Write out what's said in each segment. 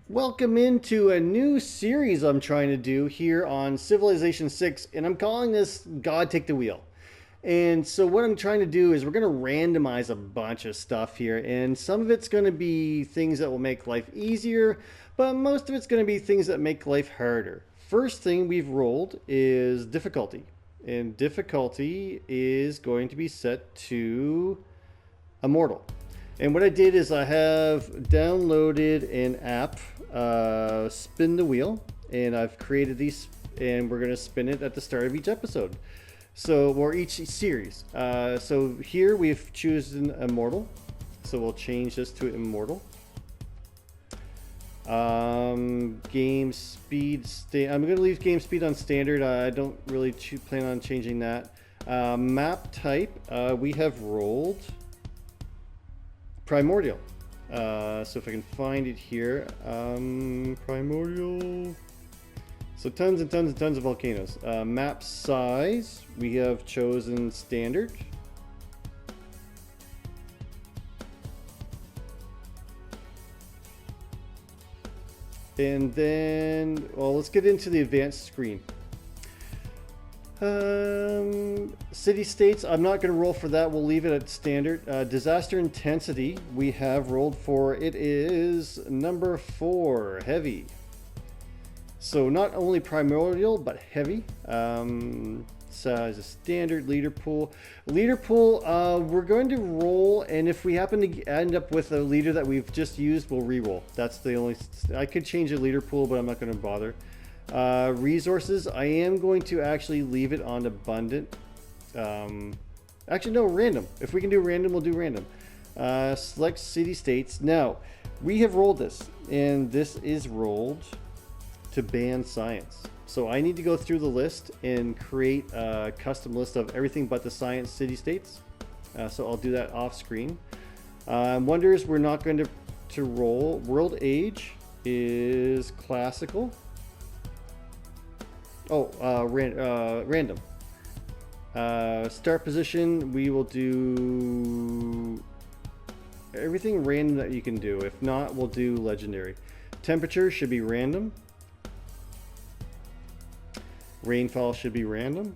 Welcome into a new series I'm trying to do here on Civilization 6, and I'm calling this God Take the Wheel. And so, what I'm trying to do is we're going to randomize a bunch of stuff here, and some of it's going to be things that will make life easier, but most of it's going to be things that make life harder. First thing we've rolled is difficulty, and difficulty is going to be set to immortal. And what I did is I have downloaded an app, Spin the Wheel, and I've created these, and we're going to spin it at the start of each episode. So, or each series. So here we've chosen Immortal. So we'll change this to Immortal. Game speed, I'm going to leave game speed on standard. I don't really plan on changing that. Map type, we have rolled Primordial. So if I can find it here, Primordial. So tons and tons and tons of volcanoes. Map size, we have chosen standard. And then, well, let's get into the advanced screen. City states, I'm not going to roll for that. We'll leave it at standard. Disaster intensity, we have rolled for. It is number 4, heavy. So not only primordial, but heavy. Size is standard. Leader pool. Leader pool, we're going to roll, and if we happen to end up with a leader that we've just used, we'll re-roll. That's the only. I could change the leader pool, but I'm not going to bother. Resources, I am going to actually leave it on abundant. Actually, no, random. If we can do random, we'll do random. Select city states. Now, we have rolled this, and this is rolled to ban science. So I need to go through the list and create a custom list of everything but the science city states. So I'll do that off screen. Wonders we're not going to roll. World age is classical. Oh, random. Start position, we will do everything random that you can do. If not, we'll do legendary. Temperature should be random. Rainfall should be random.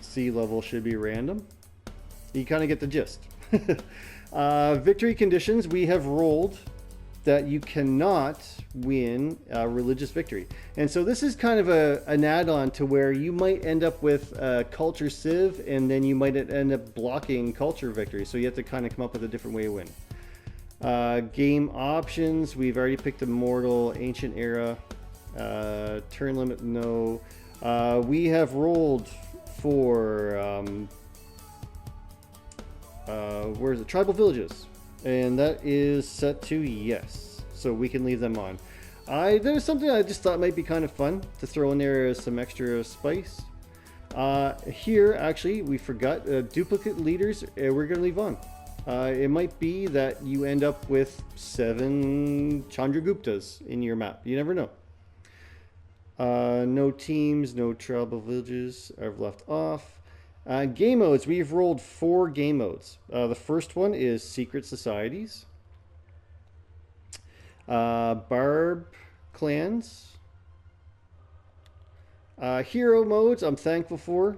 Sea level should be random. You kind of get the gist. Victory conditions, we have rolled that you cannot win religious victory. And so this is kind of an add-on to where you might end up with culture civ, and then you might end up blocking culture victory. So you have to kind of come up with a different way to win. Game options, we've already picked Immortal, Ancient Era. Turn limit, no. We have rolled for where's it? Tribal villages, and that is set to yes, so we can leave them on. There's something I just thought might be kind of fun to throw in there as some extra spice. Here, actually, we forgot duplicate leaders. We're gonna leave on. It might be that you end up with 7 Chandraguptas in your map. You never know. No teams, no tribal villages I've left off. Game modes, we've rolled 4 game modes. The first one is Secret Societies. Barb Clans. Hero modes, I'm thankful for.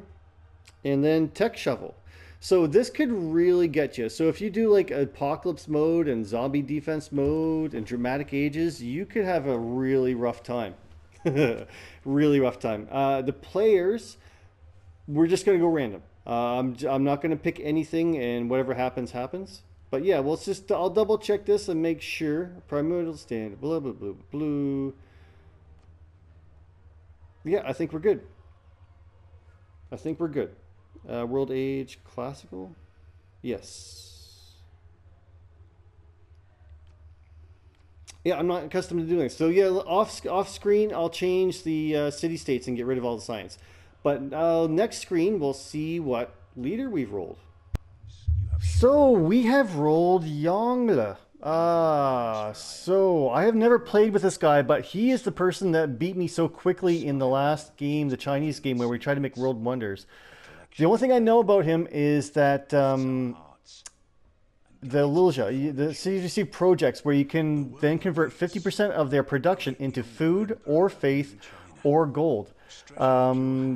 And then Tech Shovel. So this could really get you. So if you do like Apocalypse mode and Zombie Defense mode and Dramatic Ages, you could have a really rough time. Really rough time. The players, we're just going to go random. I'm not going to pick anything, and whatever happens, happens. But yeah, well, I'll double check this and make sure. Primordial standard, blah, blah, blah, blue. Yeah, I think we're good. I think we're good. World age, classical. Yes. Yeah, I'm not accustomed to doing this. So yeah, off screen, I'll change the city states and get rid of all the science. But next screen, we'll see what leader we've rolled. So we have rolled Youngle. So I have never played with this guy, but he is the person that beat me so quickly in the last game, the Chinese game, where we tried to make world wonders. The only thing I know about him is that the Lilja, the CGC projects where you can then convert 50% of their production into food or faith or gold.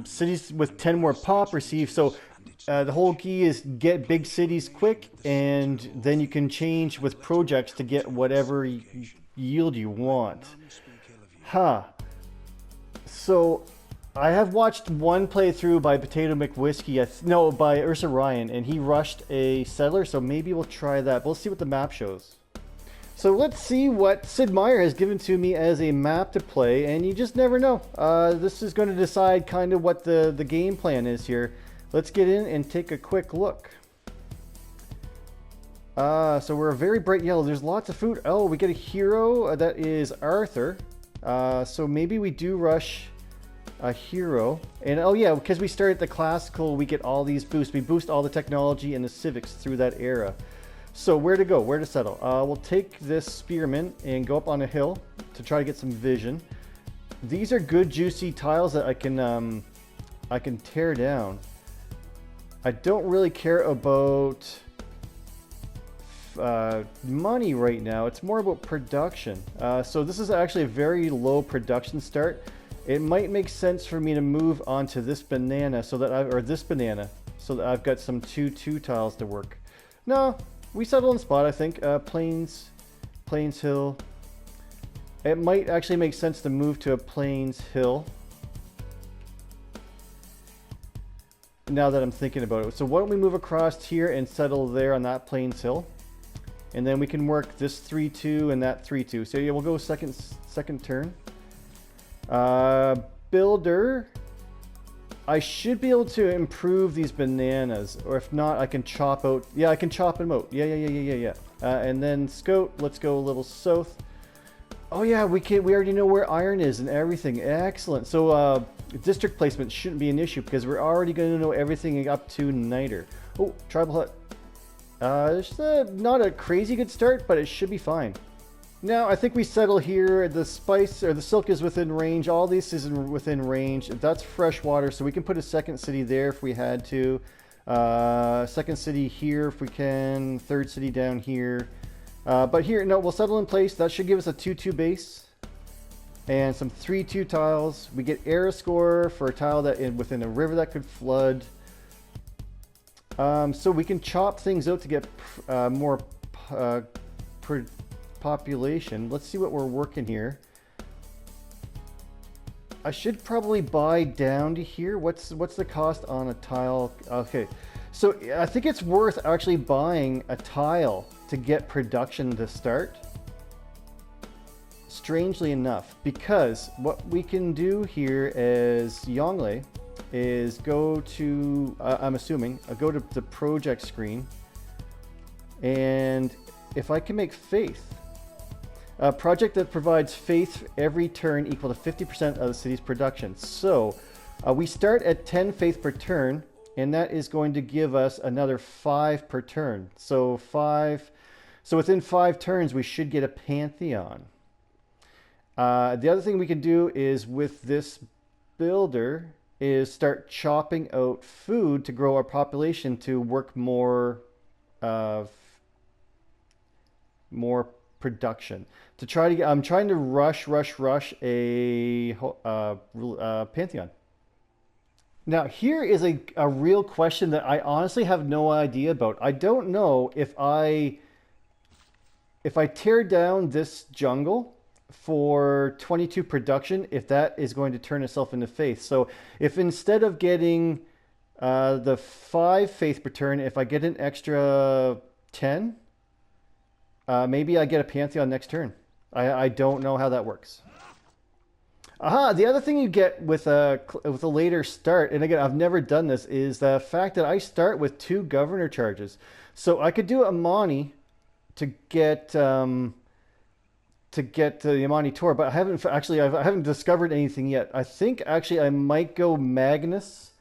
Cities with 10 more pop receive, so the whole key is get big cities quick, and then you can change with projects to get whatever yield you want. Huh. So I have watched one playthrough by Potato McWhiskey, no, by Ursa Ryan, and he rushed a settler, so maybe we'll try that. We'll see what the map shows. So let's see what Sid Meier has given to me as a map to play, and you just never know. This is going to decide kind of what the game plan is here. Let's get in and take a quick look. So we're a very bright yellow. There's lots of food. Oh, we get a hero. That is Arthur. So maybe we do rush a hero. And oh yeah, because we start at the classical, we get all these boosts. We boost all the technology and the civics through that era. So where to go? Where to settle? We'll take this spearman and go up on a hill to try to get some vision. These are good juicy tiles that I can tear down. I don't really care about money right now. It's more about production. So this is actually a very low production start. It might make sense for me to move on to this banana so that I've got some 2-2 tiles to work. No, we settle in spot, I think. Plains Hill. It might actually make sense to move to a Plains Hill. Now that I'm thinking about it. So why don't we move across here and settle there on that Plains Hill. And then we can work this 3-2 and that 3-2. So yeah, we'll go second turn. Builder. I should be able to improve these bananas, or if not, I can chop out. Yeah, I can chop them out. Yeah. And then Scout, let's go a little south. Oh yeah, we already know where iron is and everything. Excellent. So district placement shouldn't be an issue because we're already going to know everything up to Niter. Oh, tribal hut. It's not a crazy good start, but it should be fine. Now, I think we settle here. The spice or the silk is within range. All this is within range. That's fresh water, so we can put a second city there if we had to. Second city here if we can. Third city down here. But here, no, we'll settle in place. That should give us a 2-2 base. And some 3-2 tiles. We get era score for a tile that within a river that could flood. So we can chop things out to get more population. Let's see what we're working here. I should probably buy down to here. What's the cost on a tile? Okay, so I think it's worth actually buying a tile to get production to start. Strangely enough, because what we can do here as Youngle is go to, I'm assuming, go to the project screen, and if I can make faith, a project that provides faith every turn equal to 50% of the city's production. So we start at 10 faith per turn, and that is going to give us another 5 per turn. So within 5 turns, we should get a pantheon. The other thing we can do is with this builder is start chopping out food to grow our population to work more production. To try to get, I'm trying to rush a pantheon. Now here is a real question that I honestly have no idea about. I don't know if I tear down this jungle for 22 production, if that is going to turn itself into faith. So if instead of getting the 5 faith per turn, if I get an extra 10, maybe I get a pantheon next turn. I don't know how that works. Aha, the other thing you get with a later start, and again, I've never done this, is the fact that I start with 2 governor charges. So I could do Amani to get the Amani Tor, but I haven't discovered anything yet. I think actually I might go Magnus,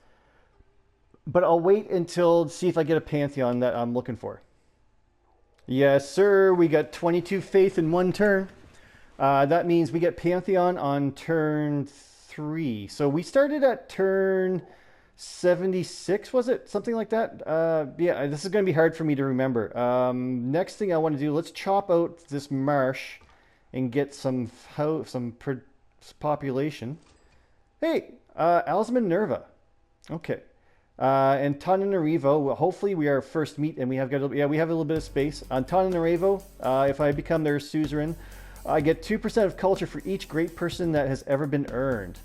but I'll wait until see if I get a pantheon that I'm looking for. Yes, sir. We got 22 faith in 1 turn. That means we get pantheon on turn 3. So we started at turn 76, was it? Something like that? Yeah, this is going to be hard for me to remember. Next thing I want to do, let's chop out this marsh and get population. Hey, Alsman Nerva. Okay. Antananarivo, well, hopefully we are first meet and we have we have a little bit of space. Antananarivo, if I become their suzerain, I get 2% of culture for each great person that has ever been earned.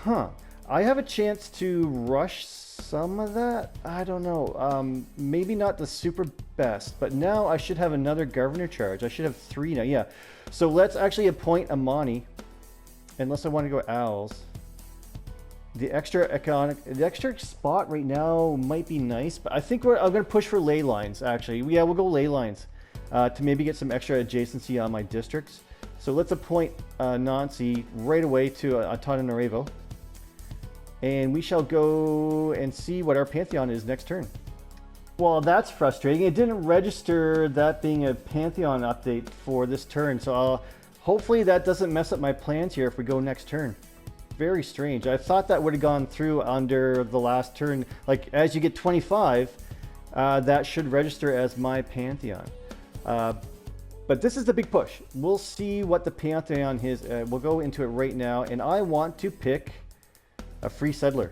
Huh. I have a chance to rush some of that? I don't know. Maybe not the super best, but now I should have another governor charge. I should have 3 now, yeah. So let's actually appoint Amani, unless I want to go Owls. The extra spot right now might be nice, but I think I'm going to push for ley lines, actually. Yeah, we'll go ley lines to maybe get some extra adjacency on my districts. So let's appoint Nancy right away to Antananarivo. And we shall go and see what our Pantheon is next turn. Well, that's frustrating. It didn't register that being a Pantheon update for this turn, so hopefully that doesn't mess up my plans here if we go next turn. Very strange. I thought that would have gone through under the last turn. Like, as you get 25, that should register as my Pantheon. But this is the big push. We'll see what the Pantheon is. We'll go into it right now, and I want to pick a free settler.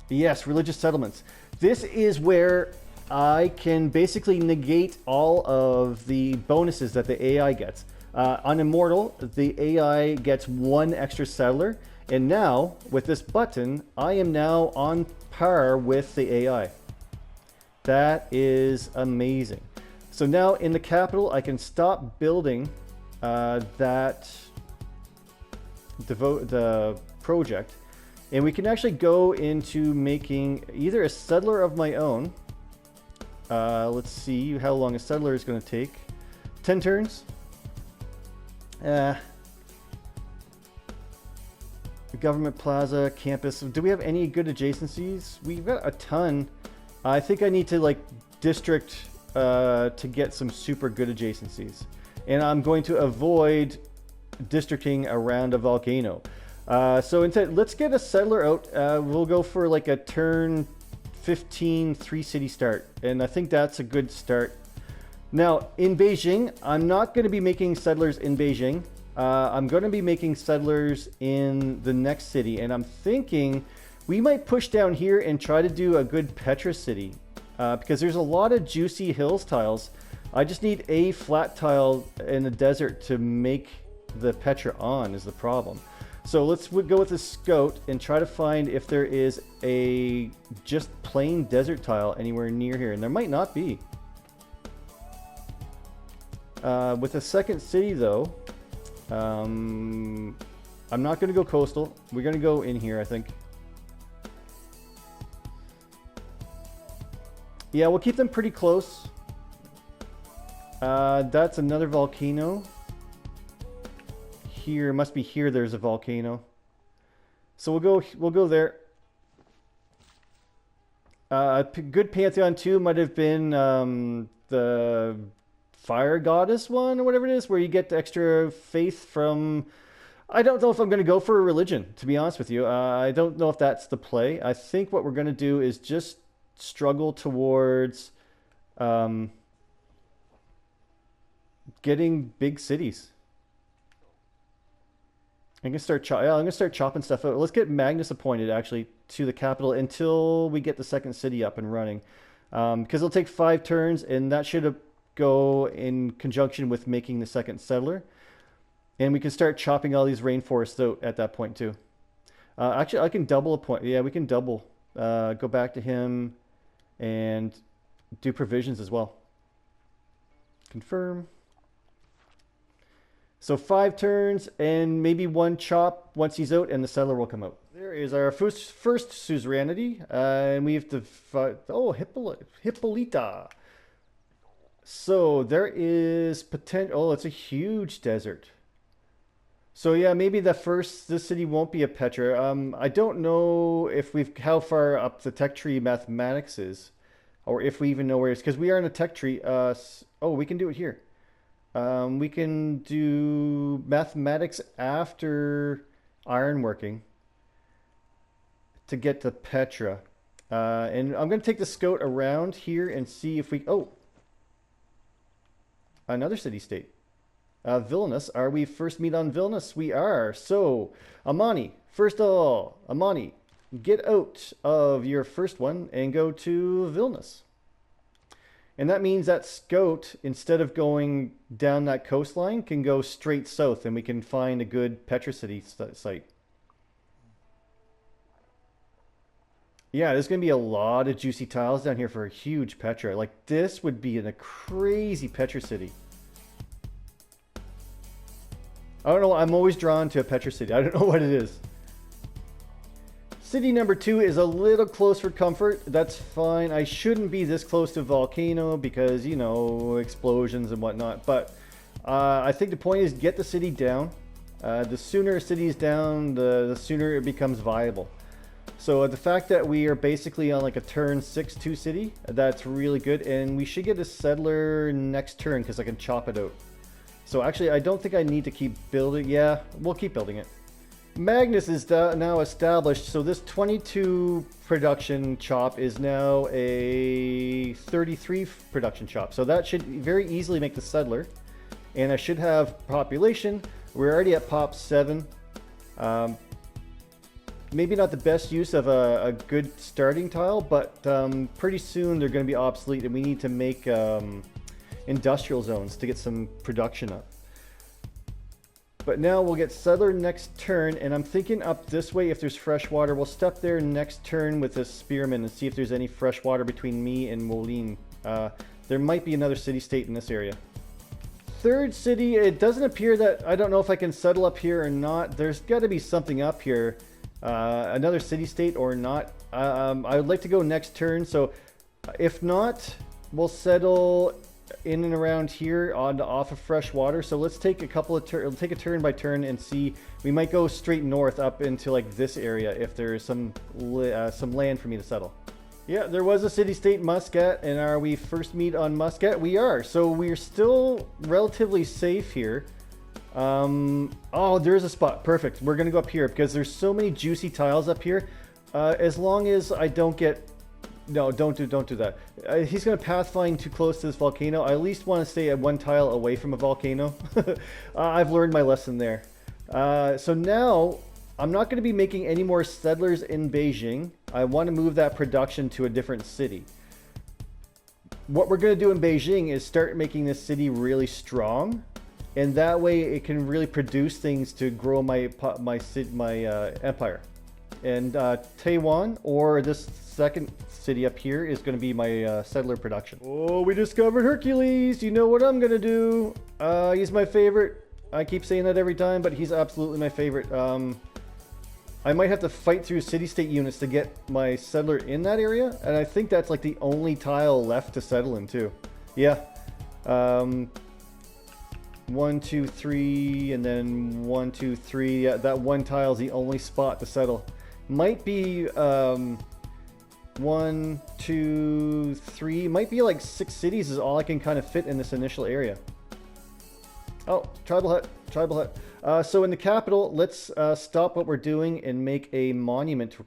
Yes, religious settlements. This is where I can basically negate all of the bonuses that the AI gets. On Immortal, the AI gets 1 extra settler. And now, with this button, I am now on par with the AI. That is amazing. So now in the capital, I can stop building the project. And we can actually go into making either a settler of my own. Let's see how long a settler is going to take. 10 turns. Government Plaza, campus. Do we have any good adjacencies? We've got a ton. I think I need to like district to get some super good adjacencies. And I'm going to avoid districting around a volcano. So instead, let's get a settler out. We'll go for like a turn 15 3-city start. And I think that's a good start. Now, in Beijing, I'm not going to be making settlers in Beijing. I'm going to be making settlers in the next city, and I'm thinking we might push down here and try to do a good Petra city because there's a lot of juicy hills tiles. I just need a flat tile in the desert to make the Petra on is the problem. So let's go with the scout and try to find if there is a just plain desert tile anywhere near here, and there might not be. With the second city though, I'm not going to go coastal. We're going to go in here, I think. Yeah, we'll keep them pretty close. That's another volcano. Here, must be here there's a volcano. So we'll go there. A good Pantheon too might have been the Fire Goddess one or whatever it is, where you get the extra faith from... I don't know if I'm going to go for a religion, to be honest with you. I don't know if that's the play. I think what we're going to do is just struggle towards getting big cities. I'm going to start chopping stuff out. Let's get Magnus appointed, actually, to the capital until we get the second city up and running. Because it'll take 5 turns, and that should go in conjunction with making the second settler. And we can start chopping all these rainforests out at that point too. Actually, I can double a point. Yeah, we can double. Go back to him and do provisions as well. Confirm. So 5 turns and maybe 1 chop once he's out and the settler will come out. There is our first suzerainty. And we have to fight... Oh, Hippolyta. So there is potential... Oh, it's a huge desert. So yeah, maybe this city won't be a Petra. I don't know if how far up the tech tree mathematics is, or if we even know where it is, because we are in a tech tree. Oh, we can do it here. We can do mathematics after ironworking to get to Petra. And I'm going to take the scout around here and see if we... Oh, another city-state. Vilnius. Are we first meet on Vilnius? We are. So, Amani. First of all, Amani, get out of your first one and go to Vilnius. And that means that scout, instead of going down that coastline, can go straight south and we can find a good Petra City site. Yeah, there's going to be a lot of juicy tiles down here for a huge Petra. Like, this would be in a crazy Petra City. I don't know, I'm always drawn to a Petra City. I don't know what it is. City number 2 is a little close for comfort. That's fine. I shouldn't be this close to a volcano because, you know, explosions and whatnot. But I think the point is get the city down. The sooner a city is down, the sooner it becomes viable. So the fact that we are basically on like a turn 6-2 city, that's really good. And we should get a settler next turn because I can chop it out. So actually, I don't think I need to keep building. Yeah, we'll keep building it. Magnus is now established, so this 22 production chop is now a 33 production chop. So that should very easily make the settler. And I should have population. We're already at pop 7. Maybe not the best use of a good starting tile, but pretty soon they're going to be obsolete and we need to make... industrial zones to get some production up. But now we'll get settler next turn, and I'm thinking up this way if there's fresh water. We'll step there next turn with a spearman and see if there's any fresh water between me and Moline. There might be another city-state in this area. Third city, it doesn't appear that... I don't know if I can settle up here or not. There's got to be something up here. Another city-state or not. I would like to go next turn, so if not, we'll settle... in and around here off of fresh water. So let's take a couple of take a turn by turn and see. We might go straight north up into like this area if there's some land for me to settle. Yeah, there was a city-state Muscat, and are we first meet on Muscat? We are. So we're still relatively safe here. Oh, there's a spot. Perfect. We're gonna go up here because there's so many juicy tiles up here. As long as I don't get... No, don't do that. He's going to pathfind too close to this volcano. I at least want to stay at one tile away from a volcano. I've learned my lesson there. So now, I'm not going to be making any more settlers in Beijing. I want to move that production to a different city. What we're going to do in Beijing is start making this city really strong. And that way it can really produce things to grow my empire. And Taiwan, or this second city up here, is going to be my settler production. Oh, we discovered Hercules! You know what I'm going to do. He's my favorite. I keep saying that every time, but he's absolutely my favorite. I might have to fight through city-state units to get my settler in that area, and I think that's like the only tile left to settle in too. Yeah. 1, 2, 3, and then 1, 2, 3. Yeah, that one tile is the only spot to settle. Might be 1, 2, 3. Might be like 6 cities is all I can kind of fit in this initial area. Oh, tribal hut, tribal hut. So in the capital, let's stop what we're doing and make a monument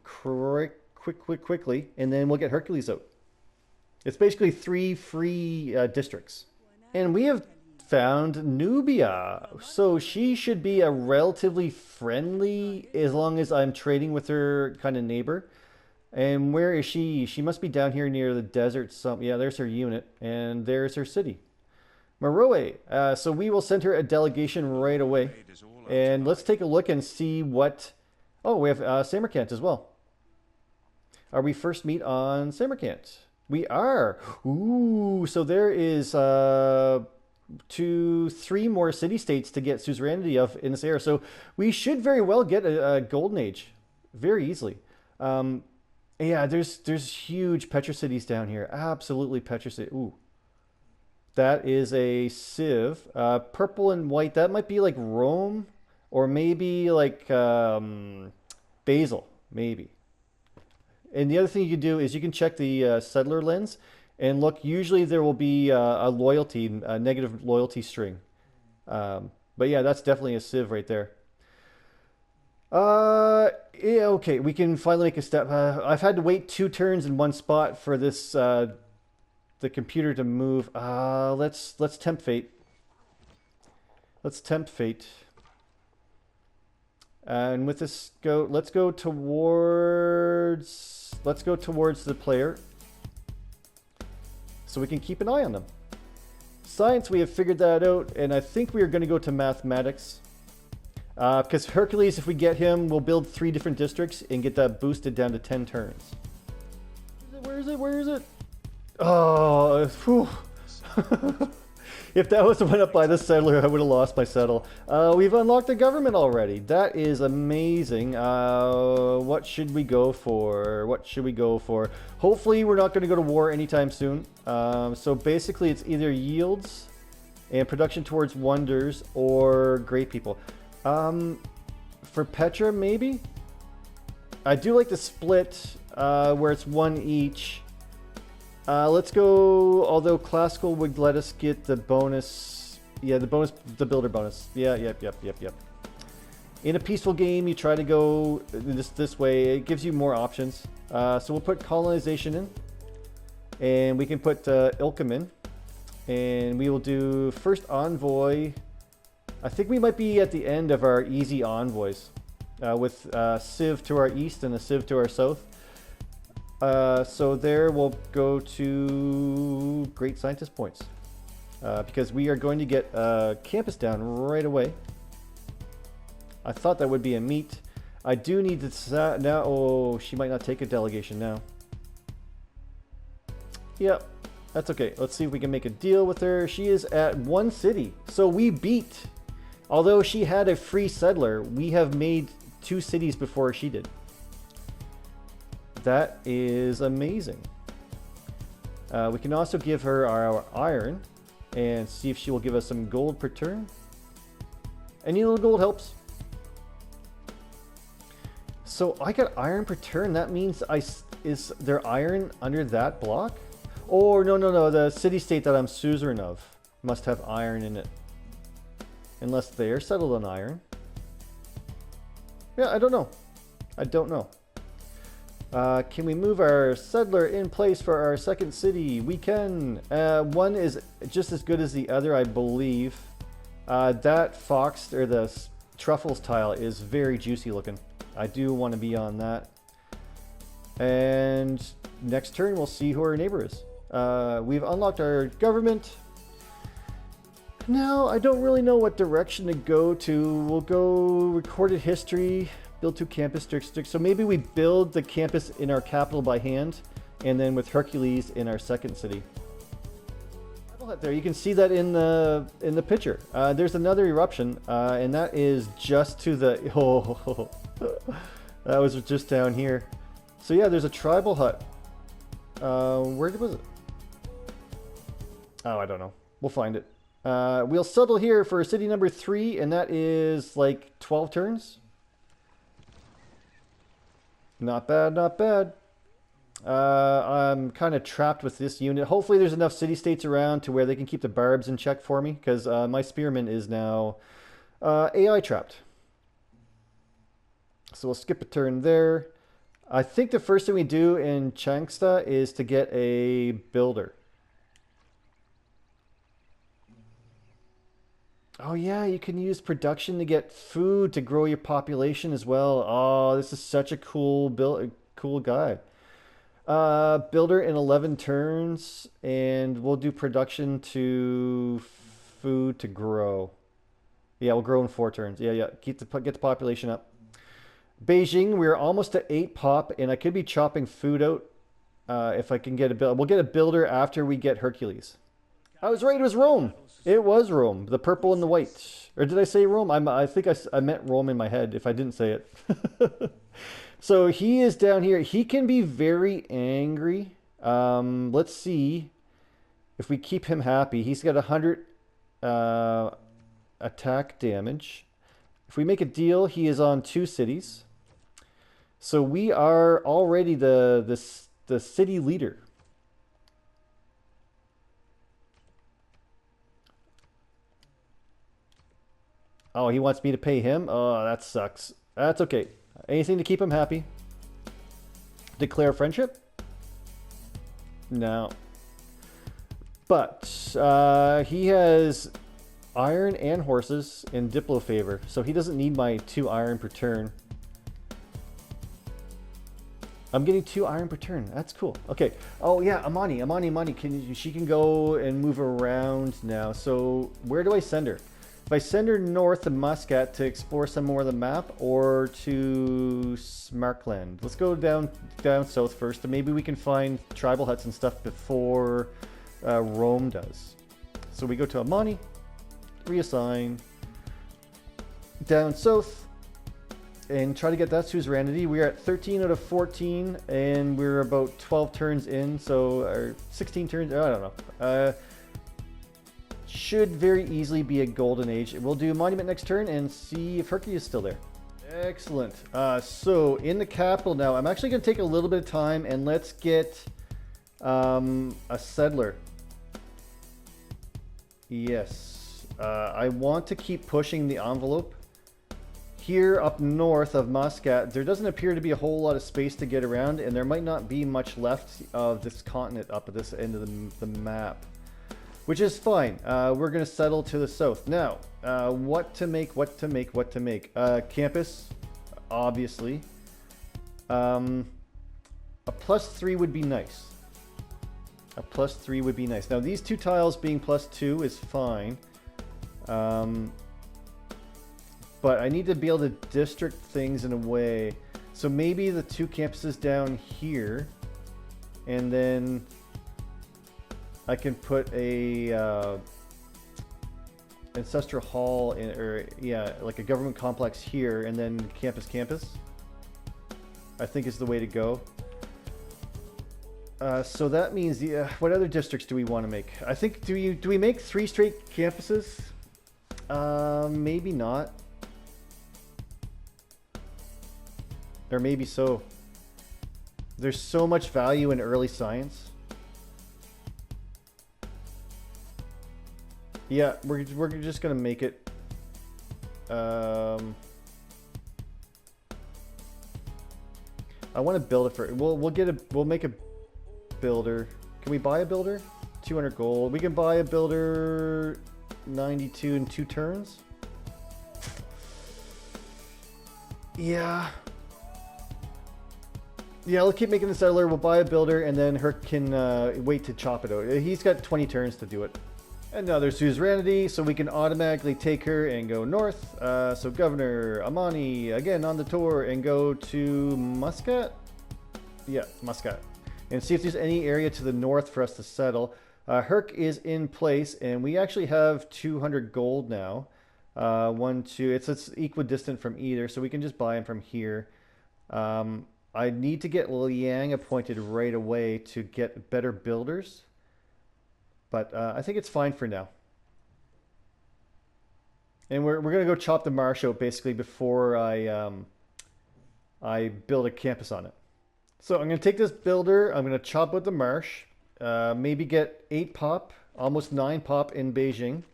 quickly, and then we'll get Hercules out. It's basically 3 free districts. And we have found Nubia. So she should be a relatively friendly, as long as I'm trading with her kind of neighbor. And where is she? She must be down here near the desert. Yeah, there's her unit, and there's her city. Meroe. So we will send her a delegation right away. And let's take a look and see what... Oh, we have Samarkand as well. Are we first meet on Samarkand? We are. Ooh, so there is 2, 3 more city-states to get suzerainty of in this area. So we should very well get a golden age very easily. Yeah, there's huge Petra cities down here. Absolutely Petra city. Ooh. That is a civ. Purple and white. That might be like Rome, or maybe like Basel, maybe. And the other thing you can do is you can check the settler lens and look. Usually there will be a negative loyalty string. But yeah, that's definitely a civ right there. Yeah, okay, we can finally make a step. I've had to wait 2 turns in one spot for this the computer to move. Let's tempt fate. Let's tempt fate. And with this let's go towards the player so we can keep an eye on them. Science, we have figured that out, and I think we are going to go to mathematics. Because Hercules, if we get him, we'll build 3 different districts and get that boosted down to 10 turns. Where is it? Where is it? Oh, whew. If that was the one up by the settler, I would have lost my settle. We've unlocked the government already. That is amazing. What should we go for? What should we go for? Hopefully, we're not going to go to war anytime soon. So basically, it's either yields and production towards wonders or great people. For Petra, maybe? I do like the split where it's 1 each. Let's go, although classical would let us get the bonus. Yeah, the builder bonus. Yeah, yep. In a peaceful game, you try to go this way. It gives you more options. So we'll put colonization in. And we can put Ilkham in. And we will do first envoy. I think we might be at the end of our easy envoys. With Civ to our east and a Civ to our south. So there we'll go to Great Scientist points. Because we are going to get campus down right away. I thought that would be a meet. I do need to now. Oh, she might not take a delegation now. Yep, that's okay. Let's see if we can make a deal with her. She is at 1 city. So we beat. Although she had a free settler, we have made 2 cities before she did. That is amazing. We can also give her our iron and see if she will give us some gold per turn. Any little gold helps. So I got iron per turn. That means is there iron under that block? Or no. The city-state that I'm suzerain of must have iron in it. Unless they're settled on iron. Yeah, I don't know. Can we move our settler in place for our second city? We can. One is just as good as the other, I believe. That fox, or the truffles tile, is very juicy looking. I do want to be on that. And next turn, we'll see who our neighbor is. We've unlocked our government. Now, I don't really know what direction to go to. We'll go recorded history. Build 2 campus districts. So maybe we build the campus in our capital by hand, and then with Hercules in our second city. There, you can see that in the picture. There's another eruption, and that is just to the. Oh, that was just down here. So yeah, there's a tribal hut. Where was it? Oh, I don't know. We'll find it. We'll settle here for city number 3, and that is like 12 turns. Not bad, not bad. I'm kind of trapped with this unit. Hopefully there's enough city-states around to where they can keep the barbs in check for me, because my spearman is now AI trapped. So we'll skip a turn there. I think the first thing we do in Changsta is to get a builder. Oh yeah, you can use production to get food to grow your population as well. Oh, this is such a cool guy. Builder in 11 turns, and we'll do production to food to grow. Yeah, we'll grow in 4 turns. Yeah. Get the population up. Beijing, we're almost at 8 pop, and I could be chopping food out if I can get a builder. We'll get a builder after we get Hercules. I was right, it was Rome. It was Rome, the purple and the white. Or did I say Rome? I think I meant Rome in my head if I didn't say it. So he is down here. He can be very angry. Let's see if we keep him happy. He's got 100 attack damage. If we make a deal, he is on 2 cities. So we are already the city leader. Oh, he wants me to pay him? Oh, that sucks. That's okay. Anything to keep him happy? Declare friendship? No. But he has iron and horses in Diplo favor, so he doesn't need my 2 iron per turn. I'm getting 2 iron per turn. That's cool. Okay. Oh yeah, Amani. She can go and move around now. So where do I send her? If I send her north to Muscat to explore some more of the map, or to Smartland. Let's go down south first, and maybe we can find tribal huts and stuff before Rome does. So we go to Amani, reassign, down south, and try to get that suzerainty. We're at 13 out of 14, and we're about 12 turns in, so or 16 turns. I don't know. Should very easily be a golden age. We'll do monument next turn and see if Herky is still there. Excellent. So in the capital now, I'm actually going to take a little bit of time and let's get a settler. Yes. I want to keep pushing the envelope. Here up north of Muscat, there doesn't appear to be a whole lot of space to get around, and there might not be much left of this continent up at this end of the map. Which is fine. We're going to settle to the south. Now, what to make. Campus, obviously. A +3 would be nice. Now, these 2 tiles being +2 is fine. But I need to be able to district things in a way. So maybe the 2 campuses down here. And then I can put a ancestral hall in, or yeah, like a government complex here, and then campus. I think is the way to go. So that means what other districts do we want to make? I think do we make 3 straight campuses? Maybe not. Or maybe so. There's so much value in early science. Yeah, we're just gonna make it. I want to build it for. We'll make a builder. Can we buy a builder? 200 gold. We can buy a builder. 92 in 2 turns. Yeah. Yeah, let's keep making the settler. We'll buy a builder, and then Herc can wait to chop it out. He's got 20 turns to do it. Another suzerainty, so we can automatically take her and go north. So Governor Amani, again on the tour, and go to Muscat? Yeah, Muscat. And see if there's any area to the north for us to settle. Herc is in place, and we actually have 200 gold now. 1, 2, it's equidistant from either, so we can just buy him from here. I need to get Liang appointed right away to get better builders. But I think it's fine for now. And we're going to go chop the marsh out basically before I build a campus on it. So I'm going to take this builder. I'm going to chop out the marsh. Maybe get 8 pop, almost 9 pop in Beijing.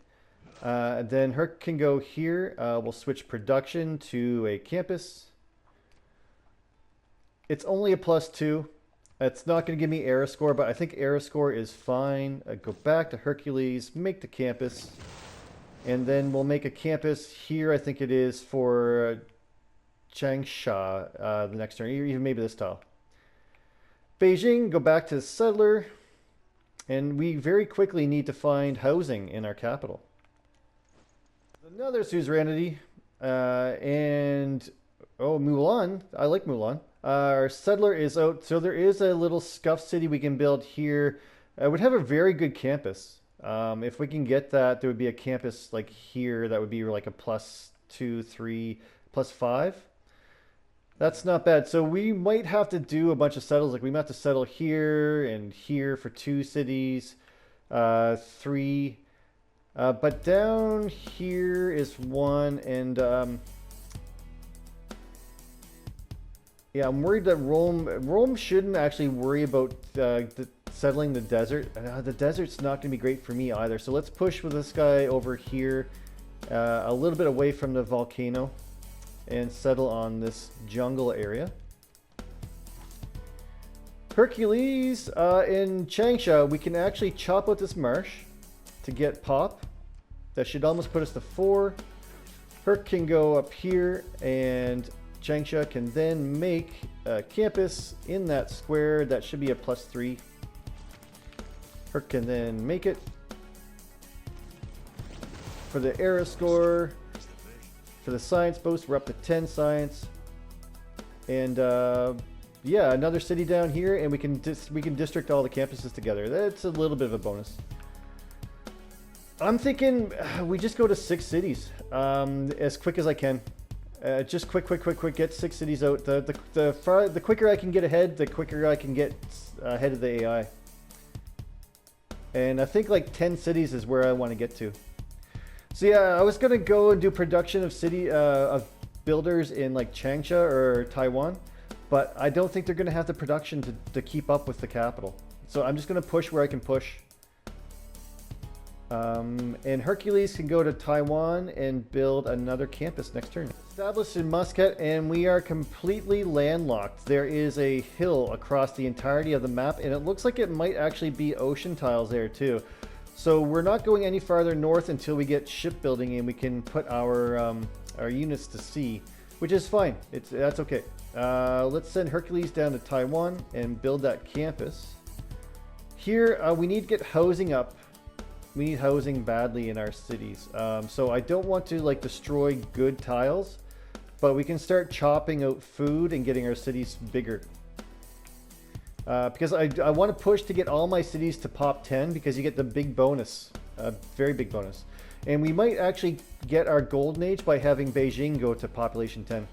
Then Herc can go here. We'll switch production to a campus. It's only a +2. It's not going to give me era score, but I think era score is fine. Go back to Hercules, make the campus, and then we'll make a campus here. I think it is for Changsha the next turn, even maybe this tile. Beijing, go back to the settler, and we very quickly need to find housing in our capital. Another suzerainty, and oh, Mulan. I like Mulan. Our settler is out, so there is a little scuff city we can build here. It would have a very good campus. If we can get that, there would be a campus like here that would be like a +2, 3, +5. That's not bad. So we might have to do a bunch of settles. Like we might have to settle here and here for 2 cities, 3. But down here is 1, and yeah, I'm worried that Rome shouldn't actually worry about settling the desert. The desert's not going to be great for me either. So let's push with this guy over here, a little bit away from the volcano. and settle on this jungle area. Hercules in Changsha, we can actually chop out this marsh to get pop. That should almost put us to 4. Herc can go up here, and Changsha can then make a campus in that square. That should be a +3. Herc can then make it. For the era score, for the science boost, we're up to 10 science. And yeah, another city down here, and we can district all the campuses together. That's a little bit of a bonus. I'm thinking we just go to 6 cities as quick as I can. Just quick, get 6 cities out. The quicker I can get ahead, the quicker I can get ahead of the AI. And I think like 10 cities is where I want to get to. So yeah, I was gonna go and do production of builders in like Changsha or Taiwan, but I don't think they're gonna have the production to keep up with the capital. So I'm just gonna push where I can push. And Hercules can go to Taiwan and build another campus next turn. Established in Muscat, and we are completely landlocked. There is a hill across the entirety of the map, and it looks like it might actually be ocean tiles there too. So we're not going any farther north until we get shipbuilding and we can put our units to sea, which is fine. That's okay. Let's send Hercules down to Taiwan and build that campus. Here we need to get housing up. We need housing badly in our cities. So I don't want to like destroy good tiles, but we can start chopping out food and getting our cities bigger. Because I want to push to get all my cities to pop 10 because you get the big bonus, very big bonus. And we might actually get our golden age by having Beijing go to population 10.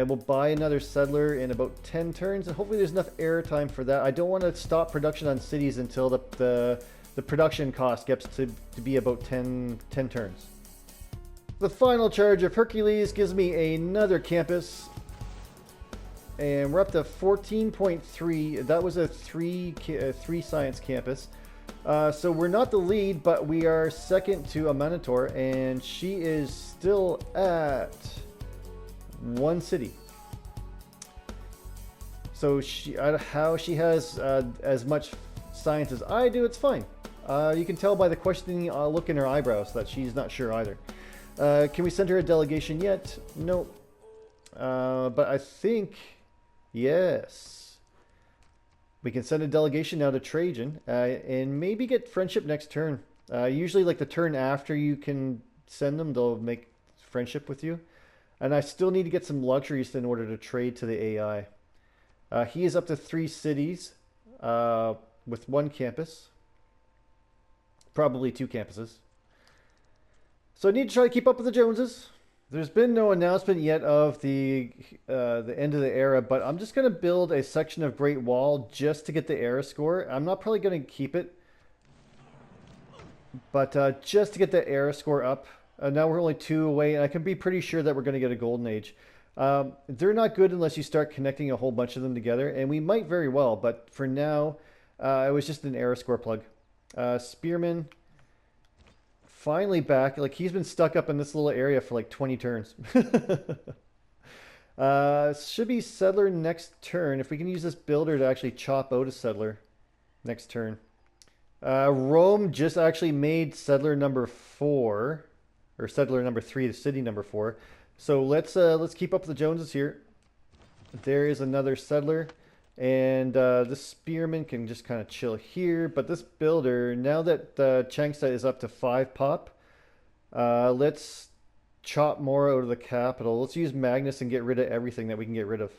We'll buy another settler in about 10 turns, and hopefully there's enough air time for that. I don't want to stop production on cities until the production cost gets to be about 10 turns. The final charge of Hercules gives me another campus. And we're up to 14.3. That was a 3 science campus. So we're not the lead, but we are second to a Minotaur, and she is still at 1 city. So how she has as much science as I do, it's fine. You can tell by the questioning look in her eyebrows that she's not sure either. Can we send her a delegation yet? No. But I think... yes, we can send a delegation now to Trajan and maybe get friendship next turn. Usually like the turn after you can send them, they'll make friendship with you. And I still need to get some luxuries in order to trade to the AI. He is up to 3 cities with 1 campus, probably 2 campuses. So I need to try to keep up with the Joneses. There's been no announcement yet of the end of the era, but I'm just going to build a section of Great Wall just to get the era score. I'm not probably going to keep it, but just to get the era score up. Now we're only 2 away, and I can be pretty sure that we're going to get a golden age. They're not good unless you start connecting a whole bunch of them together, and we might very well, but for now, it was just an era score plug. Spearman... finally back. Like, he's been stuck up in this little area for like 20 turns. Should be settler next turn. If we can use this builder to actually chop out a settler next turn. Rome just actually made settler number 4, or settler number 3, the city number 4. So let's keep up with the Joneses here. There is another settler. And this spearman can just kind of chill here. But this builder, now that Changsha is up to 5 pop, let's chop more out of the capital. Let's use Magnus and get rid of everything that we can get rid of.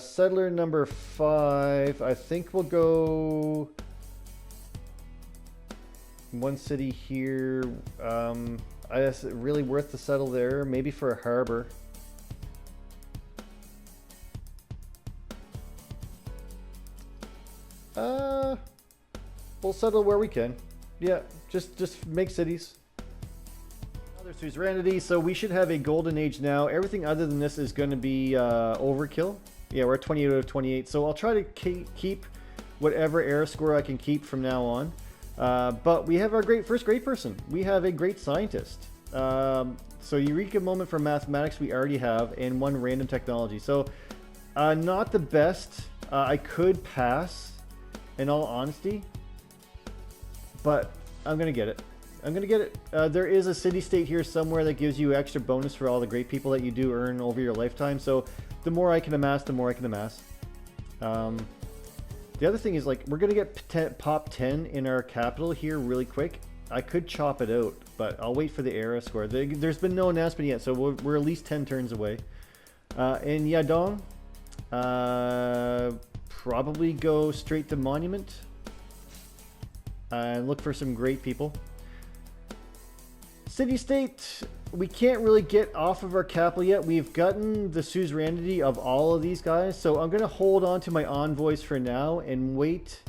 Settler number 5, I think we'll go 1 city here. I guess really worth to settle there, maybe for a harbor. We'll settle where we can. Yeah, just make cities. Another suzerainty, so we should have a golden age now. Everything other than this is going to be overkill. Yeah, we're at 28 out of 28, so I'll try to keep whatever era score I can keep from now on. But we have our first great person. We have a great scientist. So Eureka Moment for Mathematics we already have, and 1 Random Technology. So not the best. I could pass, in all honesty, but I'm going to get it. I'm going to get it. There is a city-state here somewhere that gives you extra bonus for all the great people that you do earn over your lifetime. So the more I can amass, the more I can amass. The other thing is, like, we're going to get pop 10 in our capital here really quick. I could chop it out, but I'll wait for the era score. There's been no announcement yet, so we're at least 10 turns away. And Yadong, probably go straight to Monument and look for some great people. City-state, we can't really get off of our capital yet. We've gotten the suzerainty of all of these guys, so I'm going to hold on to my envoys for now and wait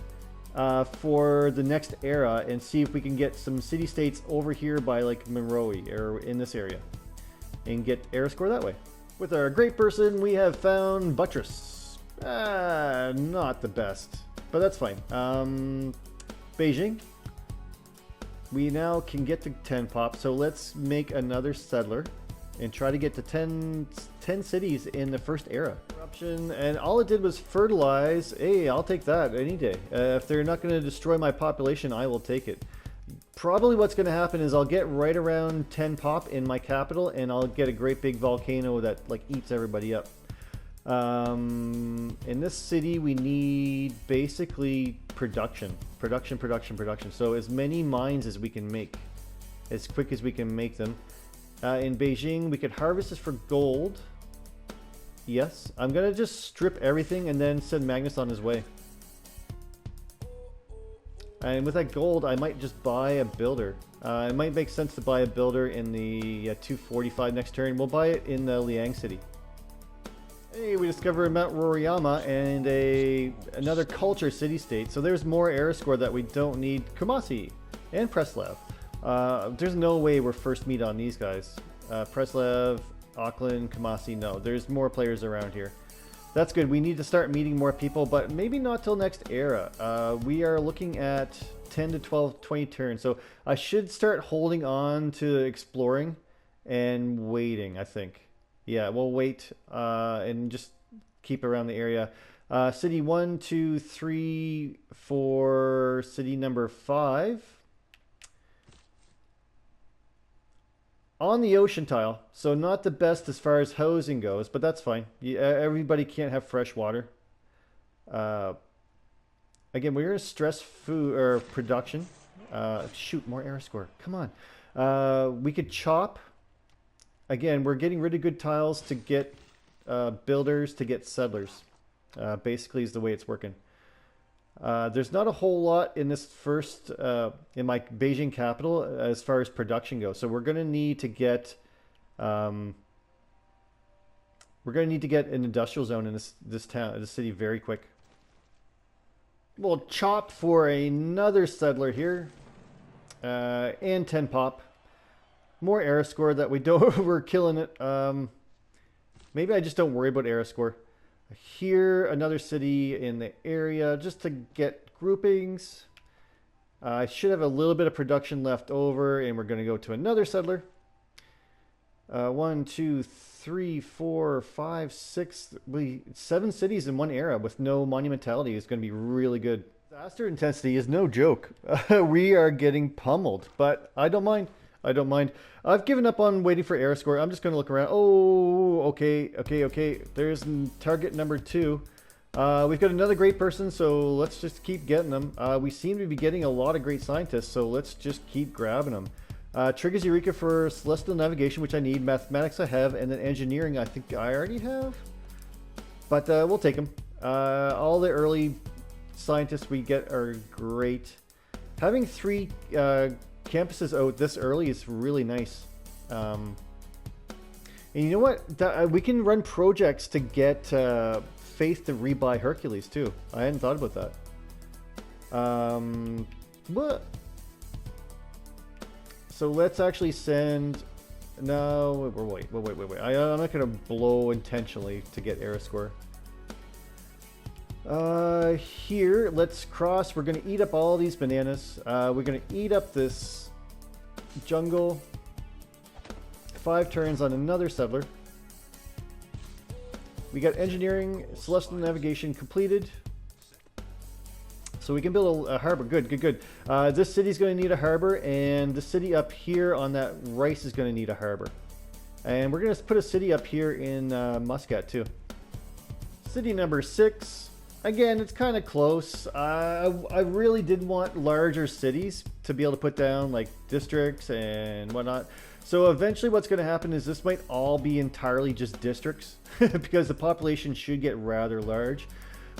for the next era and see if we can get some city-states over here by like Monroe or in this area and get era score that way. With our great person, we have found Buttress. Not the best, but that's fine. Beijing. We now can get to 10 pop, so let's make another settler and try to get to 10 cities in the first era. Corruption, and all it did was fertilize. Hey, I'll take that any day. If they're not going to destroy my population, I will take it. Probably what's going to happen is I'll get right around 10 pop in my capital, and I'll get a great big volcano that like eats everybody up. In this city, we need basically production. So as many mines as we can make, as quick as we can make them. In Beijing, we could harvest this for gold. Yes, I'm gonna just strip everything and then send Magnus on his way. And with that gold, I might just buy a builder. It might make sense to buy a builder in the 245 next turn. We'll buy it in the Liang city. Hey, we discovered Mount Roriyama and another culture city-state. So there's more era score that we don't need. Kumasi and Preslav. There's no way we're first meet on these guys. Preslav, Auckland, Kumasi, no. There's more players around here. That's good. We need to start meeting more people, but maybe not till next era. We are looking at 10 to 12, 20 turns. So I should start holding on to exploring and waiting, I think. Yeah, we'll wait and just keep around the area. City 1, 2, 3, 4, city number 5. On the ocean tile, so not the best as far as housing goes, but that's fine. Everybody can't have fresh water. Again, we're going to stress food or production. Shoot, more era score. Come on. We could chop. Again, we're getting rid of good tiles to get builders, to get settlers. Basically is the way it's working. There's not a whole lot in this first, in my Beijing capital as far as production goes. So we're going to need to get, an industrial zone in this town, this city very quick. We'll chop for another settler here, and 10 pop. More era score that we don't. We're killing it. Maybe I just don't worry about era score. Here, another city in the area just to get groupings. I should have a little bit of production left over, and we're going to go to another settler. 1, 2, 3, 4, 5, 6, 7 cities in one era with no monumentality is going to be really good. Disaster intensity is no joke. We are getting pummeled, but I don't mind. I don't mind. I've given up on waiting for era score. I'm just going to look around. Oh, okay. There's target number 2. We've got another great person, so let's just keep getting them. We seem to be getting a lot of great scientists, so let's just keep grabbing them. Triggers Eureka for Celestial Navigation, which I need. Mathematics I have, and then Engineering I think I already have. But we'll take them. All the early scientists we get are great. Having 3... campuses out this early is really nice. And you know what? We can run projects to get Faith to rebuy Hercules too. I hadn't thought about that. What? So let's actually send... No, wait. I'm not going to blow intentionally to get era score. Here, let's cross. We're going to eat up all these bananas. We're going to eat up this jungle. 5 turns on another settler. We got engineering, celestial navigation completed. So we can build a harbor. Good, good, good. This city's going to need a harbor, and the city up here on that rice is going to need a harbor. And we're going to put a city up here in Muscat too. City number 6. Again, it's kind of close. I really did want larger cities to be able to put down like districts and whatnot. So eventually what's going to happen is this might all be entirely just districts because the population should get rather large.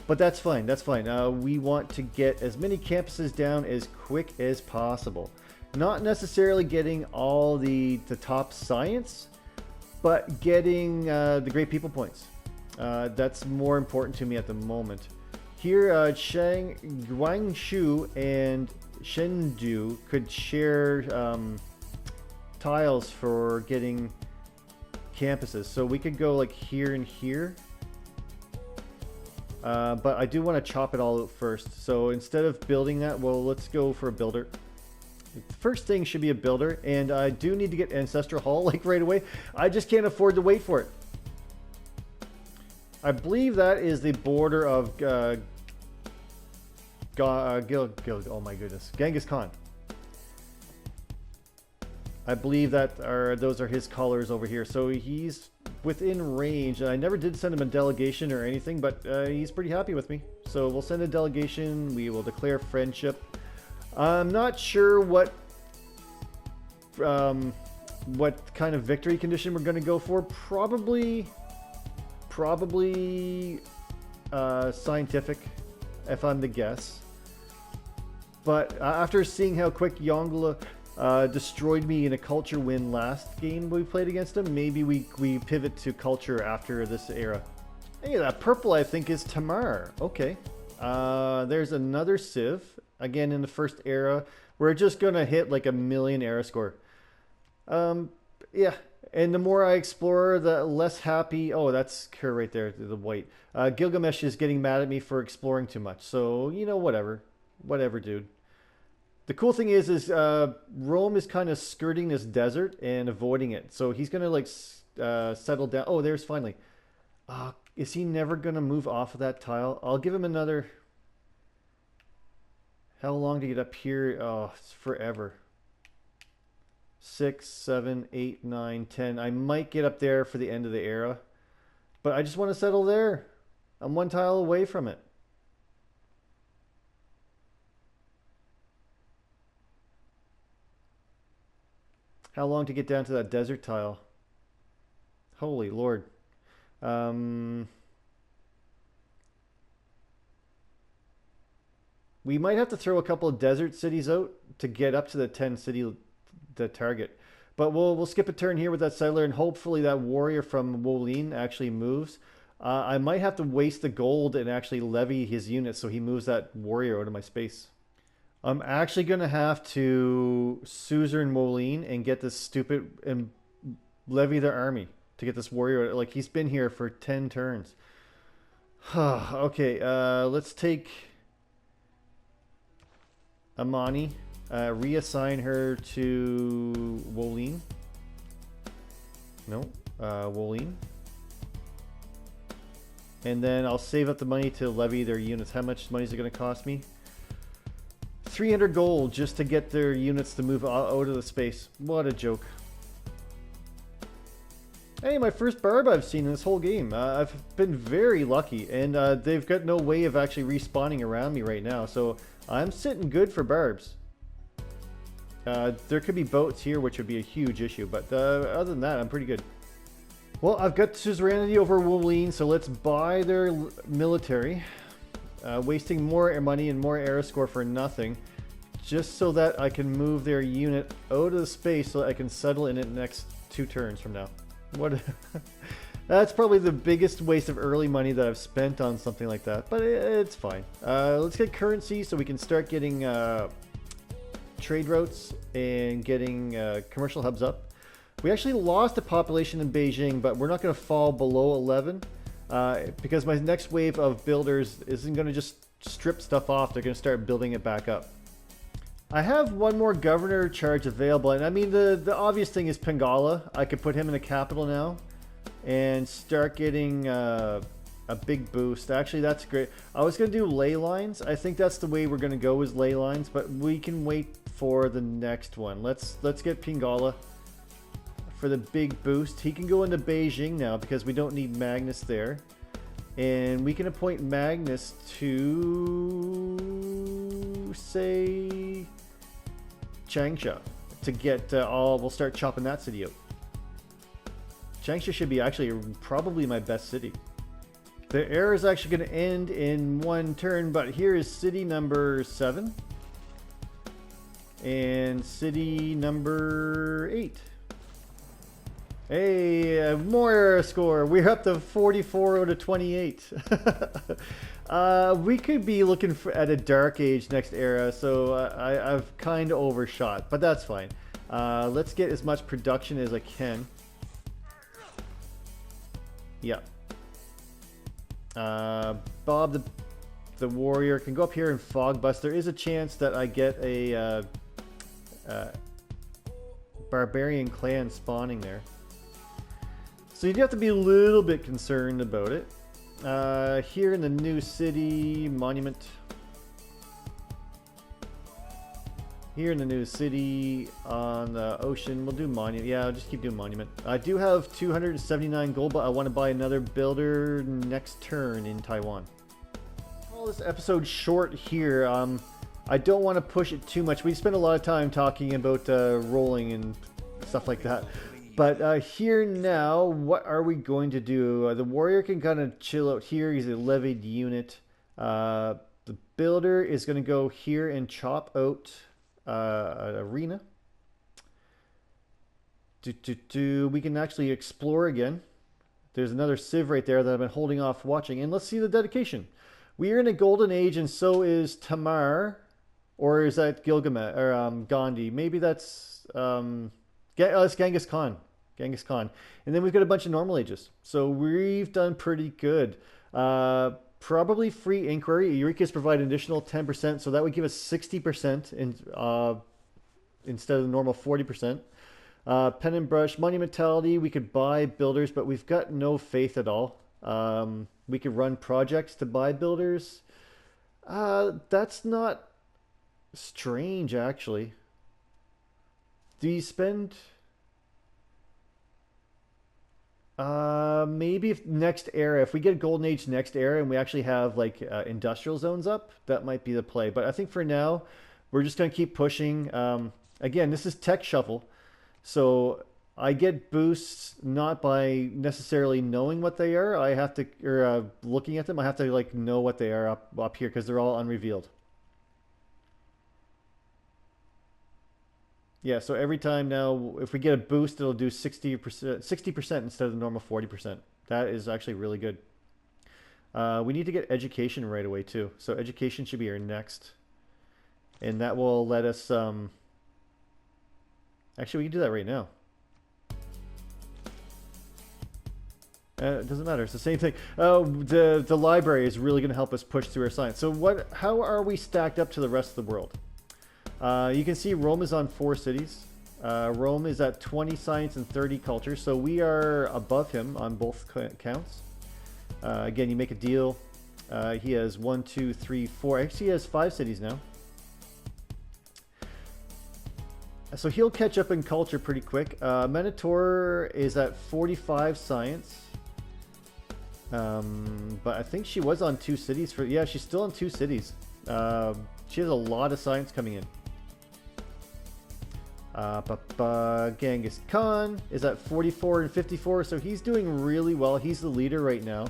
But that's fine, that's fine. We want to get as many campuses down as quick as possible. Not necessarily getting all the top science, but getting the great people points. That's more important to me at the moment. Here, Guangzhou and Chengdu could share tiles for getting campuses. So we could go like here and here. But I do want to chop it all out first. So instead of building that, well, let's go for a builder. The first thing should be a builder, and I do need to get Ancestral Hall like right away. I just can't afford to wait for it. I believe that is the border of oh my goodness, Genghis Khan. I believe that those are his colors over here. So he's within range. I never did send him a delegation or anything, but he's pretty happy with me. So we'll send a delegation. We will declare friendship. I'm not sure what kind of victory condition we're going to go for. Probably scientific, if I'm to guess. But after seeing how quick Youngle destroyed me in a culture win last game we played against him, maybe we pivot to culture after this era. Hey, that purple I think is Tamar. Okay. There's another Civ. Again, in the first era. We're just going to hit like 1,000,000 era score. Yeah. And the more I explore, the less happy... Oh, that's her right there, the white. Gilgamesh is getting mad at me for exploring too much. So, you know, whatever. Whatever, dude. The cool thing is Rome is kind of skirting this desert and avoiding it. So he's going to like settle down. Oh, there's finally. Is he never going to move off of that tile? I'll give him another... How long to get up here? Oh, it's forever. 6, 7, 8, 9, 10. I might get up there for the end of the era. But I just want to settle there. I'm 1 tile away from it. How long to get down to that desert tile? Holy Lord. We might have to throw a couple of desert cities out to get up to the 10 city the target. But we'll skip a turn here with that settler, and hopefully that warrior from Wolin actually moves. I might have to waste the gold and actually levy his units so he moves that warrior out of my space. I'm actually going to have to suzerain Wolin and get this stupid and levy their army to get this warrior. Like, he's been here for 10 turns. Okay, let's take Amani, reassign her to Wolin. No, Wolin. And then I'll save up the money to levy their units. How much money is it going to cost me? 300 gold just to get their units to move out of the space. What a joke. Hey, my first barb I've seen in this whole game. I've been very lucky, and they've got no way of actually respawning around me right now, so I'm sitting good for barbs. There could be boats here, which would be a huge issue, but other than that, I'm pretty good. Well, I've got suzerainty over Wolin, so let's buy their military. Wasting more money and more era score for nothing, just so that I can move their unit out of the space so that I can settle in it next 2 turns from now. What? That's probably the biggest waste of early money that I've spent on something like that, but it's fine. Let's get currency so we can start getting trade routes and getting commercial hubs up. We actually lost a population in Beijing, but we're not going to fall below 11 because my next wave of builders isn't going to just strip stuff off. They're going to start building it back up. I have one more governor charge available, and I mean the obvious thing is Pingala. I could put him in the capital now and start getting a big boost. Actually, that's great. I was gonna do ley lines. I think that's the way we're gonna go, is ley lines, but we can wait for the next one. Let's get Pingala for the big boost. He can go into Beijing now because we don't need Magnus there. And we can appoint Magnus to, say, Changsha to get we'll start chopping that city out. Changsha should be actually probably my best city. The era is actually going to end in one turn, but here is city number 7 and city number 8. Hey, more era score. We're up to 44 out of 28. We could be looking at a dark age next era, so I've kind of overshot, but that's fine. Let's get as much production as I can. Yeah. Bob the warrior can go up here and fog bust. There is a chance that I get a barbarian clan spawning there. So you do have to be a little bit concerned about it. Here in the new city, monument. Here in the new city on the ocean, we'll do monument. Yeah, I'll just keep doing monument. I do have 279 gold, but I want to buy another builder next turn in Taiwan. All this episode short here. I don't want to push it too much. We spent a lot of time talking about rolling and stuff like that. But here now, what are we going to do? The warrior can kind of chill out here. He's a levied unit. The builder is going to go here and chop out an arena. We can actually explore again. There's another civ right there that I've been holding off watching. And let's see the dedication. We are in a golden age, and so is Tamar. Or is that Gilgamesh or Gandhi? Maybe that's it's Genghis Khan. Genghis Khan. And then we've got a bunch of normal ages. So we've done pretty good. Probably free inquiry. Eureka's provide an additional 10%, so that would give us 60% instead of the normal 40%. Pen and brush, monumentality. We could buy builders, but we've got no faith at all. We could run projects to buy builders. That's not strange, actually. Do you spend... maybe if next era, if we get Golden Age next era and we actually have like industrial zones up, that might be the play. But I think for now, we're just going to keep pushing. Again, this is tech shuffle. So I get boosts not by necessarily knowing what they are. I have to, or looking at them, I have to like know what they are up here because they're all unrevealed. Yeah, so every time now, if we get a boost, it'll do 60% instead of the normal 40%. That is actually really good. We need to get education right away too. So education should be our next. And that will let us... Actually, we can do that right now. It doesn't matter. It's the same thing. Oh, the library is really going to help us push through our science. So how are we stacked up to the rest of the world? You can see Rome is on 4 cities. Rome is at 20 science and 30 culture, so we are above him on both counts. Again, you make a deal. He has 1, 2, 3, 4. Actually, he has 5 cities now. So he'll catch up in culture pretty quick. Minotaur is at 45 science. But I think she was on 2 cities. Yeah, she's still on 2 cities. She has a lot of science coming in. Genghis Khan is at 44 and 54, so he's doing really well. He's the leader right now.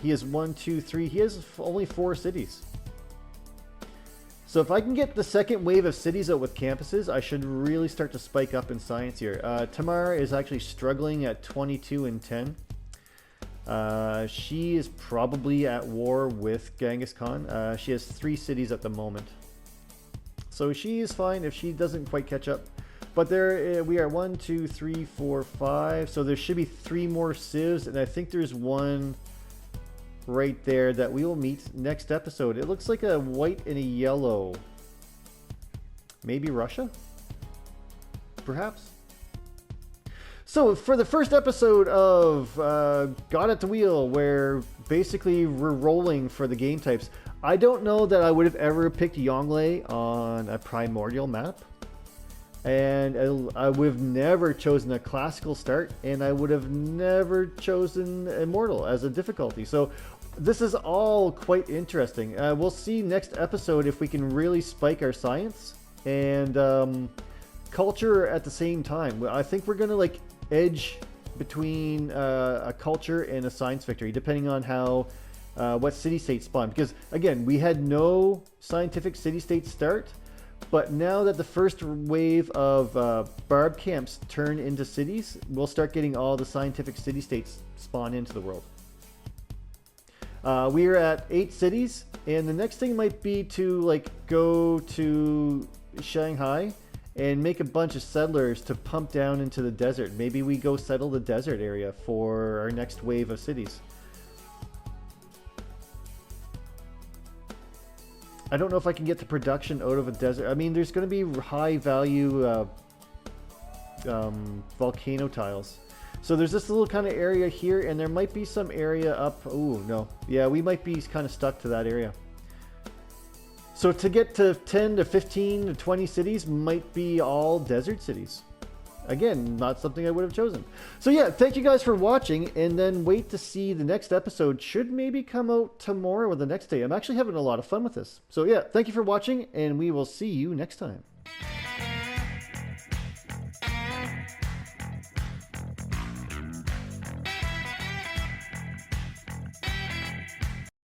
He has 1, 2, 3. He has only 4 cities. So if I can get the second wave of cities out with campuses, I should really start to spike up in science here. Tamar is actually struggling at 22 and 10. She is probably at war with Genghis Khan. She has 3 cities at the moment. So she is fine if she doesn't quite catch up. But there we are 1, 2, 3, 4, 5. So there should be 3 more civs, and I think there's one right there that we will meet next episode. It looks like a white and a yellow Maybe Russia? Perhaps? So for the first episode of God at the Wheel, where basically we're rolling for the game types, I don't know that I would have ever picked Youngle on a Primordial map. And I would have never chosen a classical start, and I would have never chosen immortal as a difficulty. So this is all quite interesting. We'll see next episode if we can really spike our science and culture at the same time. I think we're gonna like edge between a culture and a science victory, depending on how what city-state spawn. Because again, we had no scientific city-state start, but now that the first wave of barb camps turn into cities, we'll start getting all the scientific city-states spawn into the world. We are at 8 cities, and the next thing might be to like go to Shanghai and make a bunch of settlers to pump down into the desert. Maybe we go settle the desert area for our next wave of cities. I don't know if I can get the production out of a desert. I mean, there's going to be high value volcano tiles. So there's this little kind of area here, and there might be some area up. Oh, no. Yeah, we might be kind of stuck to that area. So to get to 10 to 15 to 20 cities might be all desert cities. Again, not something I would have chosen. So yeah, thank you guys for watching, and then wait to see the next episode. Should maybe come out tomorrow or the next day. I'm actually having a lot of fun with this. So yeah, thank you for watching, and we will see you next time.